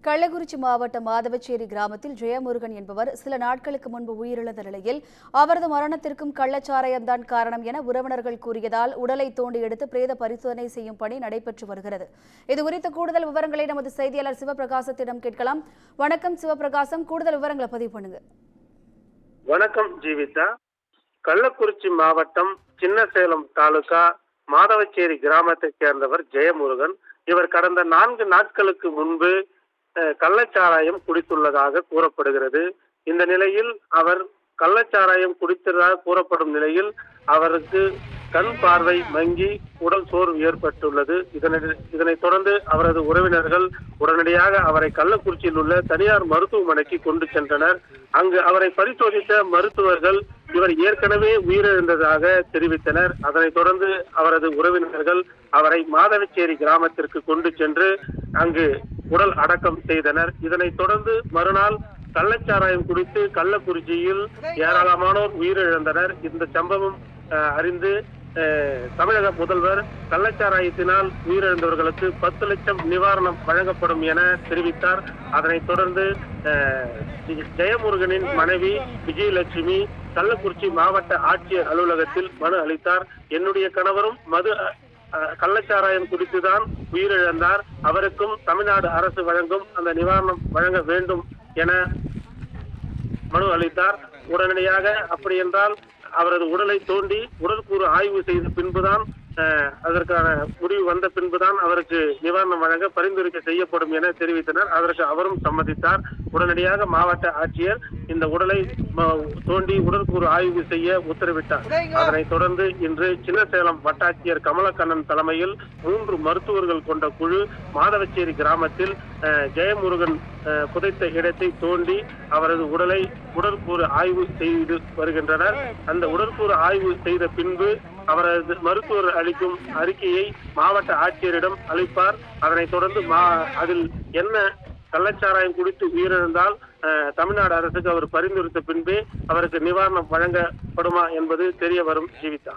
கள்ளக்குறிச்சி மாவட்டம் மாதவச்சேரி கிராமத்தில் ஜெயமுருகன் என்பவர் சில நாட்களுக்கு முன்பு உயிரிழந்த நிலையில் அவரது மரணத்திற்கும் கள்ளச்சாராயம்தான் காரணம் என உறவினர்கள் கூறியதால் உடலை தோண்டி எடுத்து பிரேத பரிசோதனை செய்யும் பணி நடைபெற்று வருகிறது. இதுகுறித்த கூடுதல் விவரங்களை நமது செய்தியாளர் சிவபிரகாசத்திடம் கேட்கலாம். வணக்கம் சிவபிரகாசம், கூடுதல் விவரங்களை பதிவு பண்ணுங்க. வணக்கம் ஜீவிதா. கள்ளக்குறிச்சி மாவட்டம் சின்னசேலம் தாலுகா மாதவச்சேரி கிராமத்தை சேர்ந்தவர் ஜெயமுருகன். இவர் கடந்த 4 நாட்களுக்கு முன்பு கள்ளச்சாராயம் குடித்துள்ளதாக கூறப்படுகிறது. இந்த நிலையில் அவர் கள்ளச்சாராயம் குடித்ததாக கூறப்படும் நிலையில் அவருக்கு கண் பார்வை மங்கி உடல் சோர்வு ஏற்பட்டுள்ளது. இதனைத் தொடர்ந்து அவரது உறவினர்கள் உடனடியாக அவரை கள்ளக்குறிச்சியில் உள்ள தனியார் மருத்துவமனைக்கு கொண்டு சென்றனர். அங்கு அவரை பரிசோதித்த மருத்துவர்கள் இவர் ஏற்கனவே உயிரிழந்ததாக தெரிவித்தனர். அதனைத் தொடர்ந்து அவரது உறவினர்கள் அவரை மாதவச்சேரி கிராமத்திற்கு கொண்டு சென்று அங்கு உடல் அடக்கம் செய்தனர். இதனைத் தொடர்ந்து மறுநாள் கள்ளச்சாராயம் குடித்து கள்ளக்குறிச்சியில் ஏராளமானோர் உயிரிழந்தனர். இந்த சம்பவம் அறிந்து தமிழக முதல்வர் கள்ளச்சாராயத்தினால் உயிரிழந்தவர்களுக்கு 10 லட்சம் நிவாரணம் வழங்கப்படும் என தெரிவித்தார். அதனைத் தொடர்ந்து ஜெயமுருகனின் மனைவி விஜயலட்சுமி கள்ளக்குறிச்சி மாவட்ட ஆட்சியர் அலுவலகத்தில் மனு அளித்தார். என்னுடைய கணவரும் கள்ளச்சாராயம் குடித்துதான் உயிரிழந்தார், அவருக்கும் தமிழ்நாடு அரசு வழங்கும் அந்த நிவாரணம் வழங்க வேண்டும் என மனு அளித்தார். உடனடியாக அப்படி என்றால் அவரது உடலை தோண்டி உடற்கூறு ஆய்வு செய்த பின்புதான் அதற்கான முடிவு வந்த பின்புதான் அவருக்கு நிவாரணம் வழங்க பரிந்துரை செய்யப்படும் என தெரிவித்தனர். அதற்கு அவரும் சம்மதித்தார். உடனடியாக மாவட்ட ஆட்சியர் இந்த உடலை தோண்டி உடற்கூறு ஆய்வு செய்ய உத்தரவிட்டார். அதனைத் தொடர்ந்து இன்று சின்னசேலம் வட்டாட்சியர் கமலக்கண்ணன் தலைமையில் 3 மருத்துவர்கள் கொண்ட குழு மாதவச்சேரி கிராமத்தில் ஜெயமுருகன் புதைத்த இடத்தை தோண்டி அவரது உடலை உடற்கூறு ஆய்வு செய்து வருகின்றனர். அந்த உடற்கூறு ஆய்வு செய்த பின்பு அவரது மருத்துவர் அளிக்கும் அறிக்கையை மாவட்ட ஆட்சியரிடம் அளிப்பார். அதனைத் தொடர்ந்து அதில் என்ன கள்ளச்சாராயம் குடித்து உயிரிழந்தால் தமிழ்நாடு அரசுக்கு அவர் பரிந்துரைத்த பின்பே அவருக்கு நிவாரணம் வழங்கப்படுமா என்பது தெரிய வரும். ஜீவிதா.